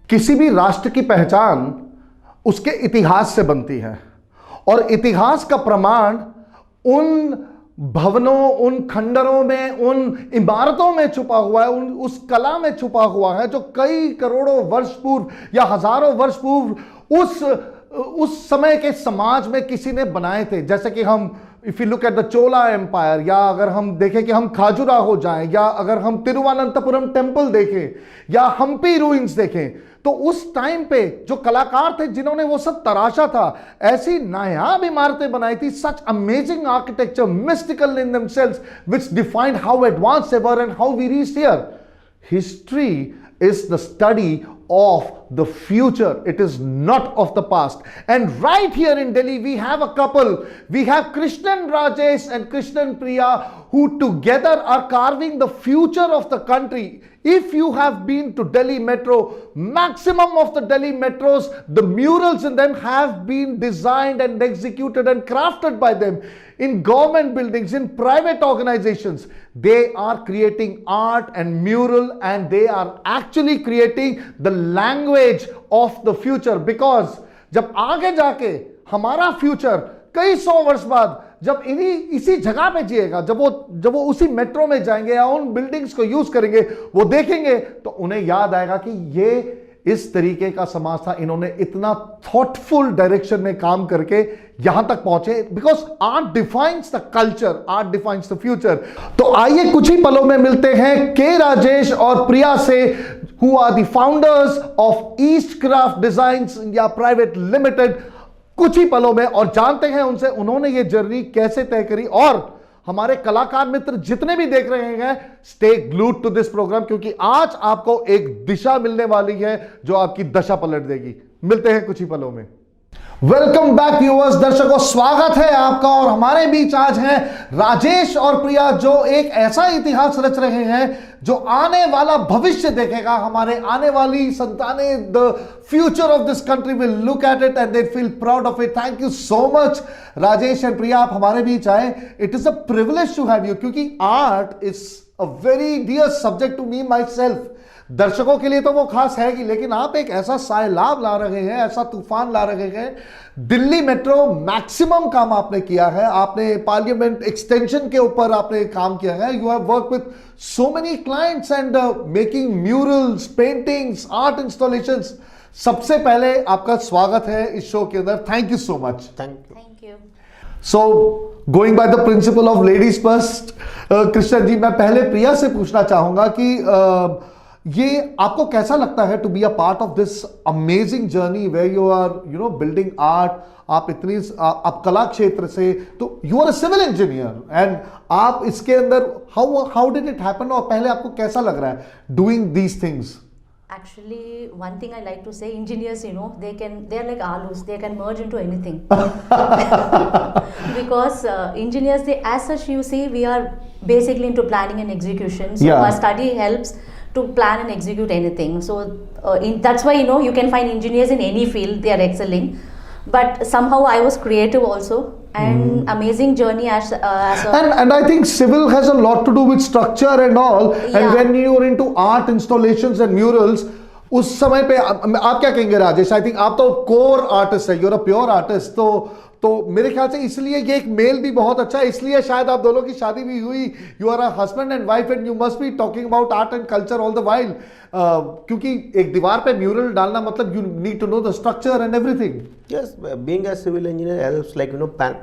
किसी भी राष्ट्र की पहचान उसके इतिहास से बनती है, और इतिहास का प्रमाण उन भवनों, उन खंडरों में, उन इमारतों में छुपा हुआ है, उस कला में छुपा हुआ है जो कई करोड़ों वर्ष पूर्व या हजारों वर्ष पूर्व उस समय के समाज में किसी ने बनाए थे। जैसे कि हम if you look at the Chola empire, या अगर हम देखें कि हम खाजुराहो जाएं, या अगर हम तिरुवनंतपुरम टेम्पल देखें या हम्पी रूइंस देखें, तो उस टाइम पे जो कलाकार थे जिन्होंने वो सब तराशा था, ऐसी नायाब इमारतें बनाई थी, such amazing architecture, mystical in themselves, which defined how advance they were and how we reached here. History is the study of the future. It is not of the past. And right here in Delhi, we have a couple. We have Krishnan Rajesh and Krishnan Priya, who together are carving the future of the country. If you have been to Delhi Metro, maximum of the Delhi metros, the murals in them have been designed and executed and crafted by them. In government buildings, in private organizations, they are creating art and mural, and they are actually creating the language of the future. Because जब आगे जाके हमारा future कई सौ वर्ष बाद जब इसी जगह पे जिएगा, जब वो उसी मेट्रो में जाएंगे या उन बिल्डिंग्स को यूज करेंगे, वो देखेंगे तो उन्हें याद आएगा कि ये इस तरीके का समाज था, इन्होंने इतना थॉटफुल डायरेक्शन में काम करके यहां तक पहुंचे। Because art defines the culture, art defines the future. तो आइए कुछ ही पलों में मिलते हैं के राजेश और प्रिया से, who are the founders of East Craft Designs India Private Limited, कुछ ही पलों में, और जानते हैं उनसे उन्होंने ये जर्नी कैसे तय करी। और हमारे कलाकार मित्र जितने भी देख रहे हैं, stay glued to this programme, क्योंकि आज आपको एक दिशा मिलने वाली है जो आपकी दशा पलट देगी। मिलते हैं कुछ ही पलों में। वेलकम बैक व्यूअर्स, दर्शकों स्वागत है आपका। और हमारे बीच आज हैं राजेश और प्रिया, जो एक ऐसा इतिहास रच रहे हैं जो आने वाला भविष्य देखेगा। हमारे आने वाली संतानें, the future of this country will look at it and they feel proud of it. Thank you so much Rajesh and Priya, आप हमारे बीच आए। It is a privilege to have you, क्योंकि art is a very dear subject to me myself. दर्शकों के लिए तो वो खास है ही, लेकिन आप एक ऐसा सैलाब ला रहे हैं, ऐसा तूफान ला रहे हैं। दिल्ली मेट्रो मैक्सिमम काम आपने किया है, आपने पार्लियामेंट एक्सटेंशन के ऊपर आपने काम किया है। You have work with so many clients and making murals, paintings, art installations. सबसे पहले आपका स्वागत है इस शो के अंदर। Thank you so much. Thank you. So going by the principle of ladies first, Krishna ji, मैं पहले प्रिया से पूछना चाहूंगा कि ये आपको कैसा लगता है to be a part of this amazing journey where you are building art. आप कला क्षेत्र से, तो you are a civil engineer and आप इसके अंदर हाउ डिड इट हैपन, और पहले आपको कैसा लग रहा है doing these things? Actually, one thing I like to say, engineers, they are like alus. They can merge into anything. Because engineers, as such, you see, we are basically into planning and execution. So our study helps to plan and execute anything. So that's why you can find engineers in any field. They are excelling. But somehow I was creative also. And amazing journey as a and I think civil has a lot to do with structure and all. And when you're into art installations and murals, उस समय पे आप क्या कहेंगे Rajesh? I think आप तो core artist है, you're a pure artist. तो मेरे ख्याल से इसलिए ये एक मेल भी बहुत अच्छा है, इसलिए शायद आप दोनों की शादी भी हुई। You are a husband and wife and you must be talking about art and culture all the while. क्योंकि एक दीवार पे म्यूरल डालना मतलब you need to know the structure and everything. Yes, being a civil engineer helps, like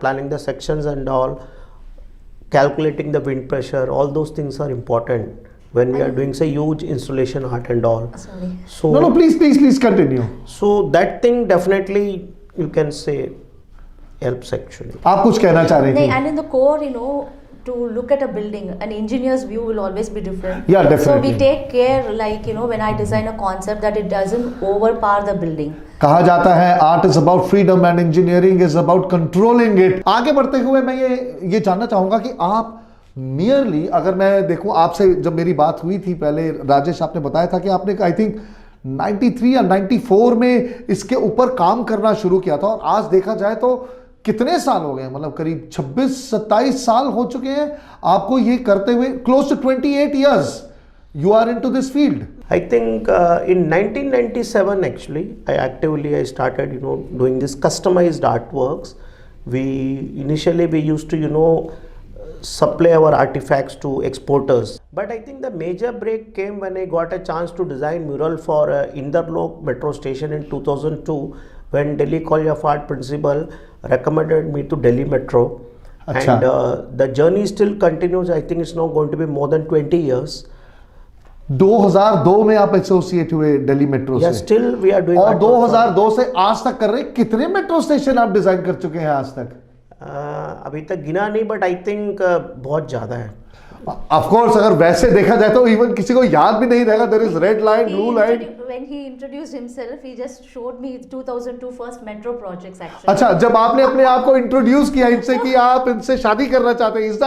planning the sections and all, calculating the wind pressure, all those things are important when we are doing say huge installation art and all. Sorry. So no, please continue. So that thing definitely you can say helps actually. आप कुछ कहना चाह रहे थे? And in the core, to look at a building, an engineer's view will always be different. Yeah, definitely. So we take care, like when I design a concept, that it doesn't overpower the building. कहा जाता है art is about freedom and engineering is about controlling it. आगे बढ़ते हुए मैं ये जानना चाहूंगा कि आप नियरली, अगर मैं देखूं आपसे, जब मेरी बात हुई थी पहले, राजेश आपने बताया था कि आपने आई थिंक 93 या 94 में इसके ऊपर काम करना शुरू किया था, और आज देखा जाए तो कितने साल हो गए, मतलब करीब 26-27 साल हो चुके हैं आपको ये करते हुए। Close to 28 years you are into this field. I think in 1997 actually, I started doing this customized artworks. Initially we used to supply our artifacts to exporters. But I think the major break came when I got a chance to design mural for Inderlok metro station in 2002, when Delhi College of Art principal recommended me to Delhi Metro. Achha. And the journey still continues. I think it's now going to be more than 20 years. 2002 में आप associate हुए Delhi metro से? Still we are doing. और 2002 से आज तक कर रहे, कितने मेट्रो स्टेशन आप डिजाइन कर चुके हैं आज तक? अभी तक गिना नहीं, बट आई थिंक बहुत ज्यादा है. Of course, अगर वैसे देखा जाए तो इवन किसी को याद भी नहीं रहेगा. There is red line, blue line. When he introduced himself, he just showed me 2002 first metro projects actually. अच्छा, जब आपने अपने आप को इंट्रोड्यूस किया इनसे कि आप इनसे शादी करना चाहते हैं, is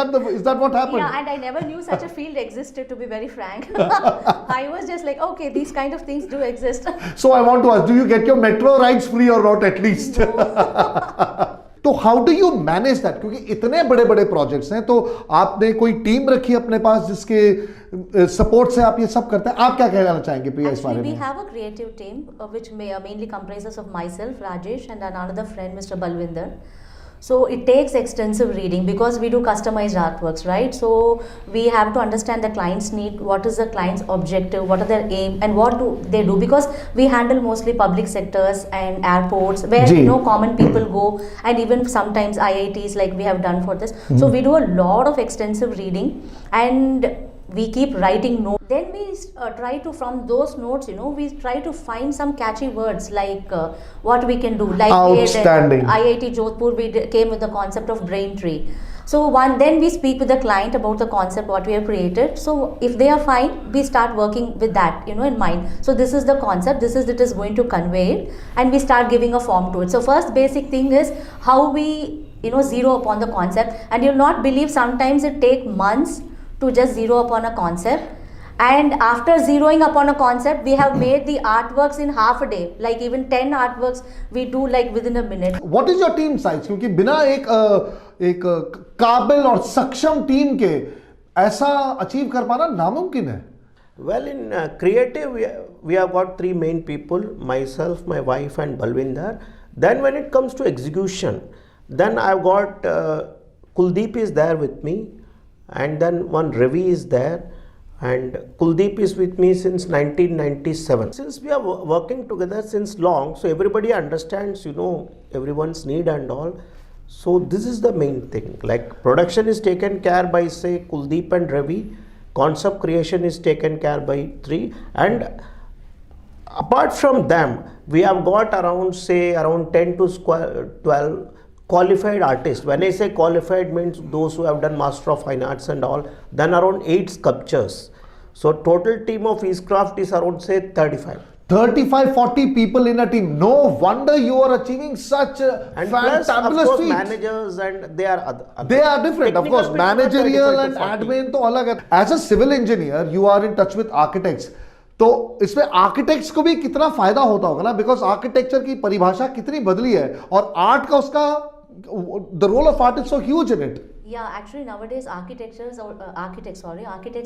that what happened? Yeah, and I never knew such a field existed, to be very frank. I was just like, okay, these kind of things do exist. So I want to ask, do you get your metro rides free or not at least? No. तो how do you manage that, क्योंकि इतने बड़े बड़े projects हैं, तो आपने कोई team रखी है अपने पास जिसके सपोर्ट से आप ये सब करते हैं? आप क्या कहना चाहेंगे प्रिया इस बारे में? We have a creative team which mainly comprises of myself, Rajesh, and another friend, Mr. Balwinder. So it takes extensive reading because we do customized artworks, right? So we have to understand the client's need, what is the client's objective, what are their aim, and what do they do, because we handle mostly public sectors and airports where common people go, and even sometimes IITs, like we have done for this. So we do a lot of extensive reading, and we keep writing notes. Then we try to, from those notes, we try to find some catchy words like what we can do. Like outstanding. IIT Jodhpur, we came with the concept of brain tree. So then we speak with the client about the concept what we have created. So if they are fine, we start working with that in mind. So this is the concept, this is it is going to convey it, and we start giving a form to it. So first basic thing is how we zero upon the concept, and you'll not believe sometimes it take months to just zero upon a concept. And after zeroing upon a concept, we have made the artworks in half a day. Like even 10 artworks we do like within a minute. What is your team size? क्योंकि बिना एक काबिल और सक्षम team के ऐसा achieve कर पाना नामुमकिन है. Well, in creative, we have got three main people: myself, my wife, and Balwinder. Then when it comes to execution, then I've got Kuldeep is there with me, and then one Ravi is there, and Kuldeep is with me since 1997. Since we are working together since long, so everybody understands everyone's need and all. So this is the main thing. Like production is taken care by say Kuldeep and Ravi, concept creation is taken care by three, and apart from them we have got around 10 to 12 qualified artists. When I say qualified, means those who have done Master of Fine Arts and all. Then around 8 sculptures. So total team of Eastcraft is around say 35. 35-40 people in a team. No wonder you are achieving such and fantabulous plus, of course, feats. managers and they are different, of course. Managerial and admin तो अलग है. As a civil engineer, you are in touch with architects. तो इसमें architects को भी कितना फायदा होता होगा ना, बिकॉज आर्किटेक्चर की परिभाषा कितनी बदली है, और आर्ट का उसका the role of art is so huge in it. Yeah, actually nowadays architects,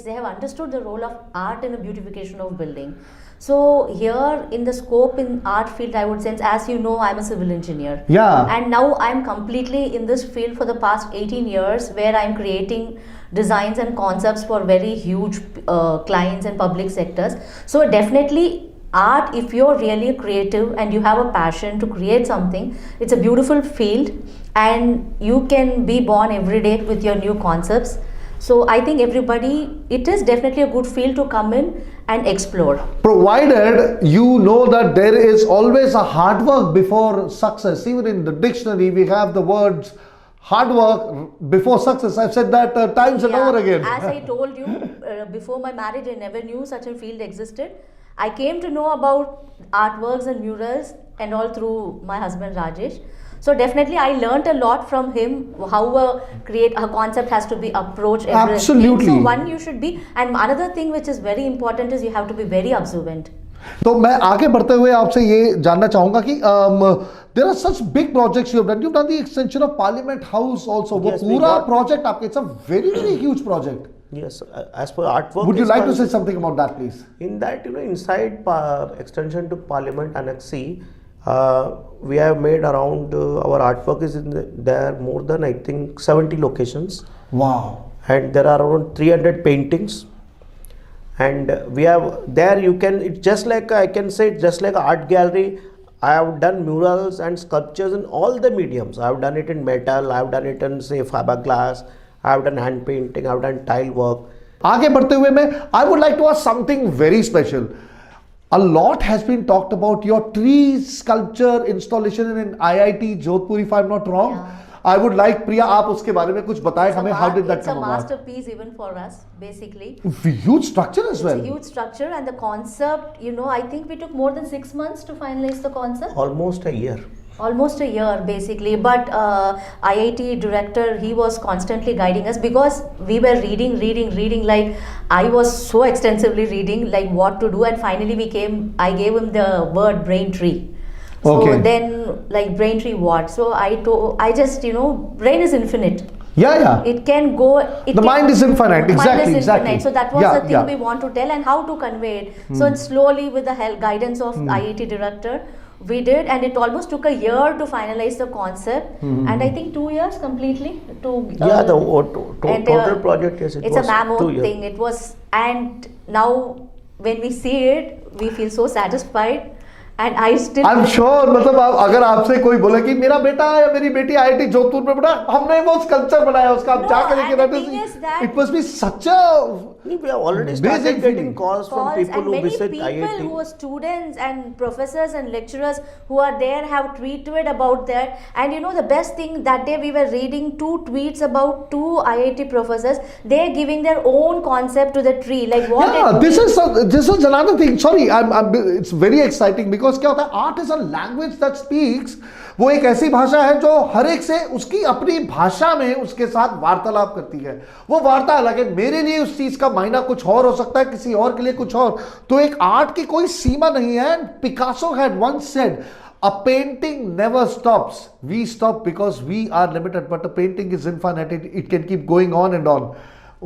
they have understood the role of art in the beautification of building. So here in the scope in art field, I would say, as you know, I'm a civil engineer. Yeah. And now I'm completely in this field for the past 18 years, where I'm creating designs and concepts for very huge clients and public sectors. So definitely art, if you're really creative and you have a passion to create something, it's a beautiful field, and you can be born every day with your new concepts. So I think it is definitely a good field to come in and explore. Provided you know that there is always a hard work before success. Even in the dictionary we have the words hard work before success. I've said that times and over again. As I told you, before my marriage I never knew such a field existed. I came to know about artworks and murals and all through my husband Rajesh. So definitely I learnt a lot from him, how a concept has to be approached. Absolutely. So one you should be, and another thing which is very important is you have to be very observant. तो मैं आगे बढ़ते हुए आपसे ये जानना चाहूंगा कि there are such big projects you have done. You've done the extension of Parliament House also. वो पूरा project आपके, it's a very very huge project. Yes, as per artwork. Would you like to say something about that, please? In that, inside extension to Parliament Annex C, we have made around our artwork is there more than I think 70 locations. Wow. And there are around 300 paintings. And we have there it's just like I can say it's just like an art gallery. I have done murals and sculptures in all the mediums. I have done it in metal, I have done it in say fiberglass, I have done hand painting, I have done tile work. आगे बढ़ते हुए मैं I would like to ask something very special. A lot has been talked about your tree sculpture installation in IIT Jodhpur, if I'm not wrong. Yeah. I would like Priya, आप उसके बारे में कुछ बताएं हमें. How did that come about? It's a masterpiece even for us, basically. Huge structure as well. It's a huge structure, and the concept, I think we took more than 6 months to finalize the concept. Almost a year. Almost a year, basically. But IIT director, he was constantly guiding us because we were reading. Like I was so extensively reading, like what to do, and finally I gave him the word brain tree. So then, like brain tree what? So I just, brain is infinite. Yeah. It can go. The mind is infinite. Exactly. So that was the thing we want to tell and how to convey it. So slowly, with the guidance of IIT director, we did, and it almost took a year to finalize the concept, and I think 2 years completely to. The total project, yes, it's a mammoth thing. It was, and now when we see it, we feel so satisfied. And I'm sure, मतलब अगर आपसे कोई बोले कि मेरा बेटा या मेरी बेटी IIT जोधपुर में पढ़ा, हमने वो स्कल्पचर बनाया उसका, आप जाकर लेके रहते, it must be such a. We have already started getting calls from people who visit IIT. And many people who are students and professors and lecturers who are there have tweeted about that. And the best thing, that day we were reading 2 tweets about 2 IIT professors. They're giving their own concept to the tree, like what. Yeah, this is another thing. Sorry, it's very exciting because क्या होता है, art is a language that speaks. वो एक ऐसी भाषा है जो हर एक से उसकी अपनी भाषा में उसके साथ वार्तालाप करती है. वो वार्ता अलग है. मेरे लिए उस चीज का मायना कुछ और हो सकता है, किसी और के लिए कुछ और. तो एक आर्ट की कोई सीमा नहीं है. Picasso had once said, a painting never stops. We stop because we are limited, but a painting is infinite. It can keep going on and on.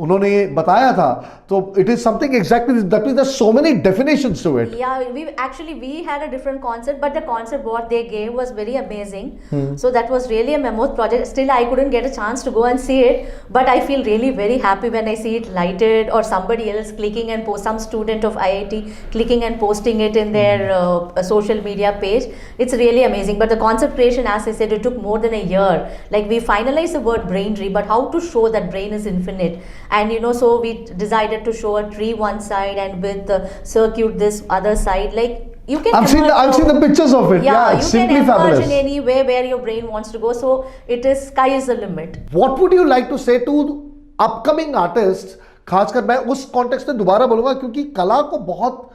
उन्होंने ये बताया था, तो it is something exactly that means there's so many definitions to it. Yeah, we had a different concept, but the concept what they gave was very amazing. So that was really a mammoth project. Still, I couldn't get a chance to go and see it, but I feel really very happy when I see it lighted or somebody else clicking and post, some student of IIT clicking and posting it in their social media page. It's really amazing. But the concept creation, as I said, it took more than a year. Like we finalized the word brain tree, but how to show that brain is infinite. And so we decided to show a tree one side and with the circuit this other side. Like you can. I've seen the pictures of it. Yeah, it's simply fabulous. You can emerge in any way where your brain wants to go. So sky is the limit. What would you like to say to upcoming artists? खासकर मैं उस context में दोबारा बोलूंगा क्योंकि कला को बहुत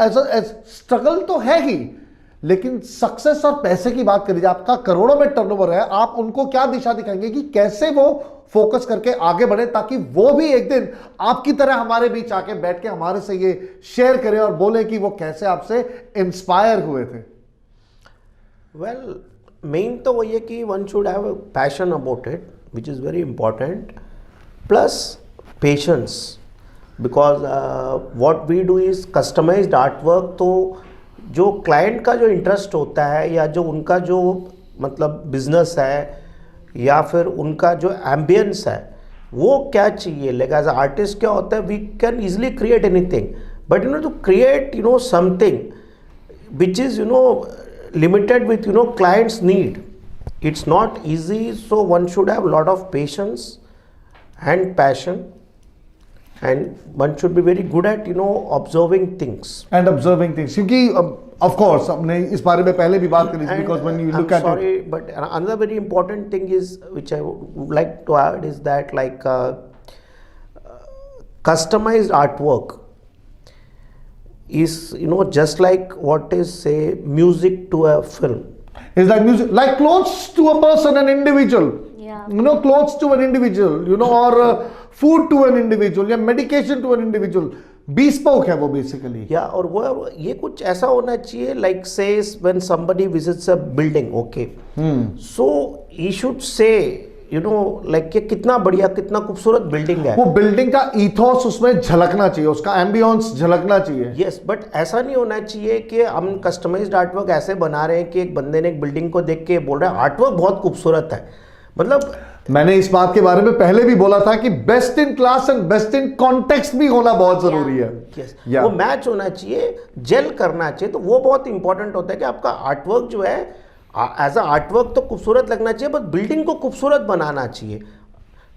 एज स्ट्रगल तो है ही, लेकिन सक्सेस और पैसे की बात करिए, आपका करोड़ों में टर्नओवर है, आप उनको क्या दिशा दिखाएंगे कि कैसे वो फोकस करके आगे बढ़े ताकि वो भी एक दिन आपकी तरह हमारे बीच आके बैठ के हमारे से ये शेयर करें और बोले कि वो कैसे आपसे इंस्पायर हुए थे? वेल, मेन तो वही है कि one should have passion about it, which is very important, plus patience, because what we do is customised art work. तो जो क्लाइंट का जो इंटरेस्ट होता है या जो उनका जो मतलब बिजनेस है या फिर उनका जो एम्बियंस है वो क्या चाहिए, लाइक एज आर्टिस्ट क्या होता है, we can easily create anything, but to create something which is limited with clients need, it's not easy. So one should have lot of patience and passion, and one should be very good at observing things. And observing things, क्योंकि of course हमने इस बारे में पहले भी बात करी, because when you look at it. But another very important thing is, which I would like to add, is that like customized artwork is just like what is say music to a film. Is like music, like clothes to a person, an individual. Yeah. Clothes to an individual, or food to an individual, या medication to an individual. Bespoke है वो basically. Yeah, और वो ये कुछ ऐसा होना चाहिए, like says when somebody visits a building, okay. So he should say you know like कि कितना बढ़िया, कितना खूबसूरत बिल्डिंग है, वो बिल्डिंग का ईथोस उसमें झलकना चाहिए, उसका एम्बियंस झलकना चाहिए। यस, बट ऐसा नहीं होना चाहिए कि हम कस्टमाइज्ड आर्टवर्क ऐसे बना रहे हैं कि एक बंदे ने एक बिल्डिंग को देख के बोल रहा है आर्टवर्क बहुत खूबसूरत है। मतलब मैंने इस बात के बारे में पहले भी बोला था कि best in class and best in context भी होना बहुत जरूरी है। यस, वो मैच होना चाहिए, जेल करना चाहिए, तो वो बहुत इंपॉर्टेंट होता है कि आपका आर्टवर्क जो है एज अ आर्टवर्क तो खूबसूरत लगना चाहिए, बट बिल्डिंग को खूबसूरत बनाना चाहिए,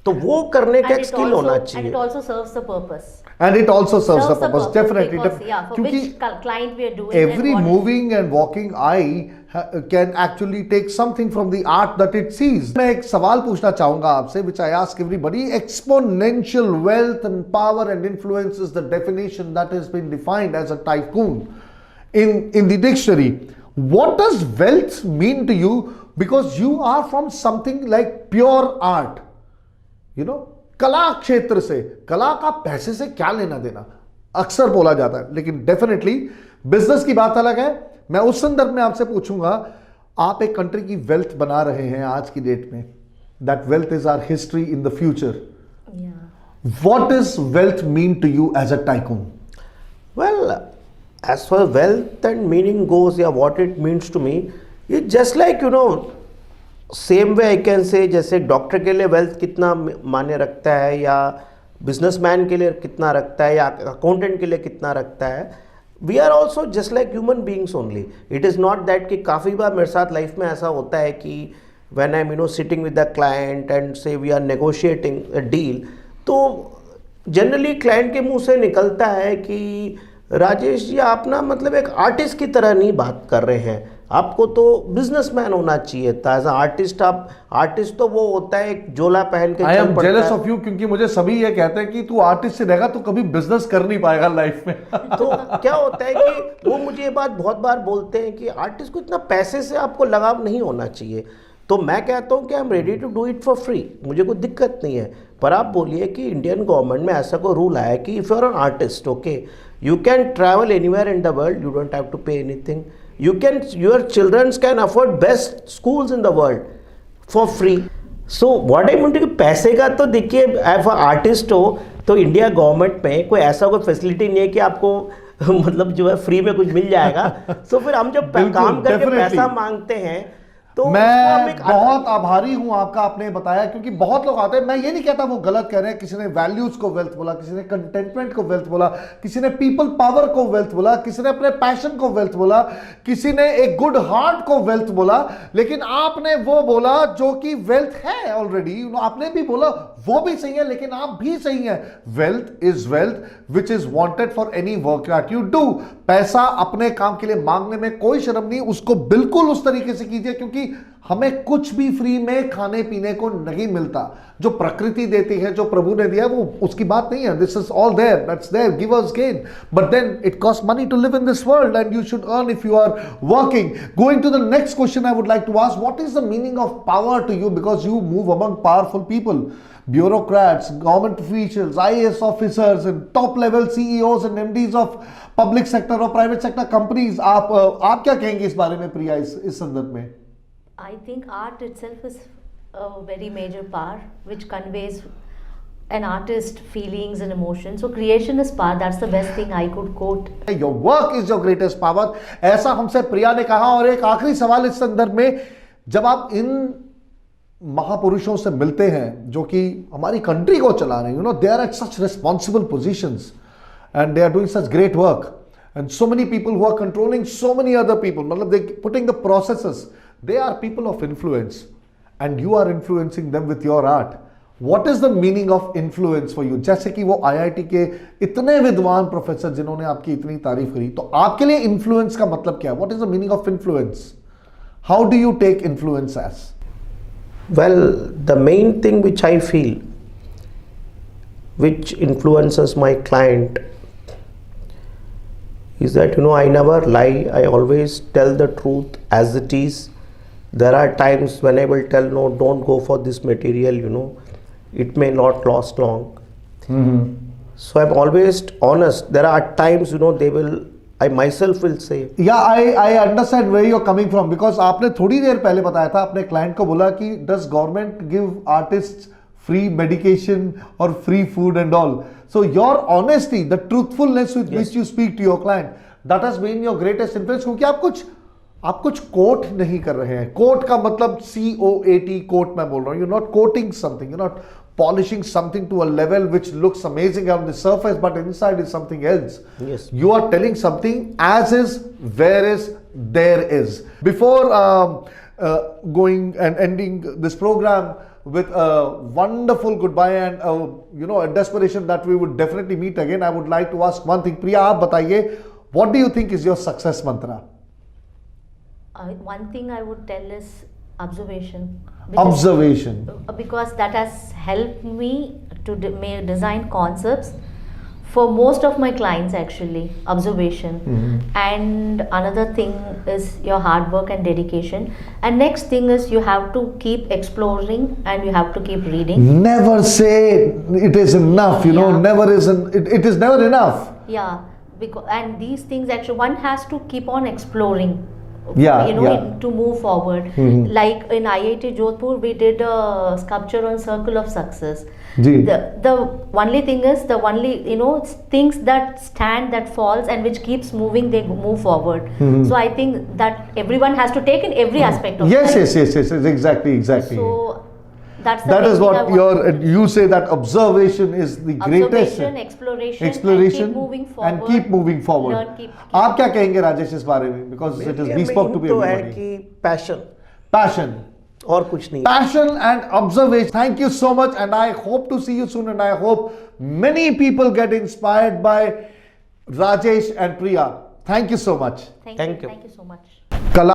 तो वो करने का एक स्किल होना चाहिए। And it also serves the purpose. And it also serves the purpose, definitely. Because, for क्योंकि which client we are doing. every moving and walking eye can actually take something from the art that it sees. मैं एक सवाल पूछना चाहूंगा आपसे, which I ask everybody. Exponential wealth and power and influence is the definition that has been defined as a tycoon in the dictionary. What does wealth mean to you? Because you are from something like pure art. You know, कला क्षेत्र से, कला का पैसे से क्या लेना देना अक्सर बोला जाता है, लेकिन डेफिनेटली बिजनेस की बात अलग है। मैं उस संदर्भ में आपसे पूछूंगा, आप एक कंट्री की वेल्थ बना रहे हैं आज की डेट में, that wealth is our history in the future. What is wealth mean to you as a tycoon? Well, as far as wealth and meaning goes, yeah, what it means to me, it's just like, you know, same way I can say, जैसे doctor के लिए wealth कितना मायने रखता है, या businessman के लिए कितना रखता है, या अकाउंटेंट के लिए कितना रखता है, we are also just like human beings only. It is not that कि काफ़ी बार मेरे साथ लाइफ में ऐसा होता है कि when I am you know sitting with the client and say we are negotiating a deal, तो जनरली क्लाइंट के मुंह से निकलता है कि राजेश जी आप ना मतलब एक आर्टिस्ट की तरह नहीं बात कर रहे हैं, आपको तो बिजनेसमैन होना चाहिए था एज आर्टिस्ट। आप आर्टिस्ट तो वो होता है एक जोला पहन के। I am jealous of you, क्योंकि मुझे सभी ये कहते हैं कि तू आर्टिस्ट से रहेगा तो कभी बिजनेस कर नहीं पाएगा लाइफ में। तो क्या होता है कि वो मुझे ये बात बहुत बार बोलते हैं कि आर्टिस्ट को इतना पैसे से आपको लगाव नहीं होना चाहिए। तो मैं कहता हूँ कि I am ready to do it for free, मुझे कोई दिक्कत नहीं है। पर आप बोलिए कि इंडियन गवर्नमेंट में ऐसा कोई रूल आया कि if you are an artist, okay, you can travel anywhere in the world, you don't have to pay anything, you can, your children can afford best schools in the world for free. So what I mean to, पैसे का तो देखिए as a artist हो तो India government में कोई ऐसा कोई फैसिलिटी नहीं है कि आपको मतलब जो है फ्री में कुछ मिल जाएगा। So फिर हम जब काम करके पैसा मांगते हैं तो मैं बहुत आभारी हूं आपका, आपने बताया, क्योंकि बहुत लोग आते हैं, मैं ये नहीं कहता वो गलत कह रहे हैं, किसी ने वैल्यूज को वेल्थ बोला, किसी ने कंटेंटमेंट को वेल्थ बोला, किसी ने पीपल पावर को वेल्थ बोला, किसी ने अपने पैशन को वेल्थ बोला, किसी ने एक गुड हार्ट को वेल्थ बोला, लेकिन आपने वो बोला जो कि वेल्थ है ऑलरेडी। आपने भी बोला वो भी सही है, लेकिन आप भी सही है। Wealth is wealth which is wanted for any work that you do. पैसा अपने काम के लिए मांगने में कोई शर्म नहीं, उसको बिल्कुल उस तरीके से कीजिए, क्योंकि हमें कुछ भी फ्री में खाने पीने को नहीं मिलता। जो प्रकृति देती है, जो प्रभु ने दिया है, वो उसकी बात नहीं है। This is all there, that's there, give us gain, but then it cost money to live in this world and you should earn if you are working. Going to the next question, I would like to ask, what is the meaning of power to you? Because you move among powerful people, bureaucrats, government officials, IAS officers, and top level CEOs and MDs of public sector or private sector companies. आप क्या कहेंगे इस बारे में प्रिया, इस संदर्भ में? I think art itself is a very major power which conveys an artist feelings and emotions. So creation is power. That's the best thing I could quote. Your work is your greatest power. ऐसा हमसे प्रिया ने कहा। और एक आखिरी सवाल इस संदर्भ में, जब आप इन महापुरुषों से मिलते हैं जो कि हमारी कंट्री को चला रहे हैं, you know, they are at such responsible positions and they are doing such great work, and so many people who are controlling so many other people, मतलब they putting the processes, they are people of influence and you are influencing them with your art. What is the meaning of influence for you? जैसे कि वो IIT के इतने विद्वान professor जिन्होंने आपकी इतनी तारीफ करी, तो आपके लिए इन्फ्लुएंस का मतलब क्या है? What is the meaning of influence? How do you take influence as? Well, the main thing which I feel, which influences my client, is that, you know, I never lie. I always tell the truth as it is. There are times when I will tell, no, don't go for this material, you know, it may not last long. So I'm always honest. There are times, you know, they will I myself will say. Yeah, I understand where you're coming from, because आपने थोड़ी देर पहले बताया था, अपने client को बोला कि does government give artists free medication or free food and all? So your honesty, the truthfulness with which you speak to your client, that has been your greatest influence. क्योंकि आप कुछ कोट नहीं कर रहे हैं. कोट का मतलब COAT, coat मैं बोल रहा हूँ. You're not quoting something. You're not polishing something to a level which looks amazing on the surface, but inside is something else. Yes. You are telling something as is, where is, there is. Before going and ending this program with a wonderful goodbye and a desperation that we would definitely meet again, I would like to ask one thing. Priya, आप बताइए, what do you think is your success mantra? One thing I would tell is observation. Observation. Because that has helped me to design concepts for most of my clients, actually. Observation. And another thing is your hard work and dedication. And next thing is you have to keep exploring and you have to keep reading. Never say it is enough, never it is never enough. Yeah, and these things actually one has to keep on exploring. To move forward. Like in IIT Jodhpur, we did a sculpture on Circle of Success. The only thing is, things that stand, that falls, and which keeps moving, they move forward. So I think that everyone has to take in every aspect of yes, life. Yes, exactly. So that is what you say, that observation is the greatest. Exploration, and keep moving forward. आप क्या कहेंगे राजेश इस बारे में? Because it is bespoke to be everybody. Passion. और कुछ नहीं. Passion and observation. Thank you so much, and I hope to see you soon, and I hope many people get inspired by Rajesh and Priya. Thank you so much. Thank you so much.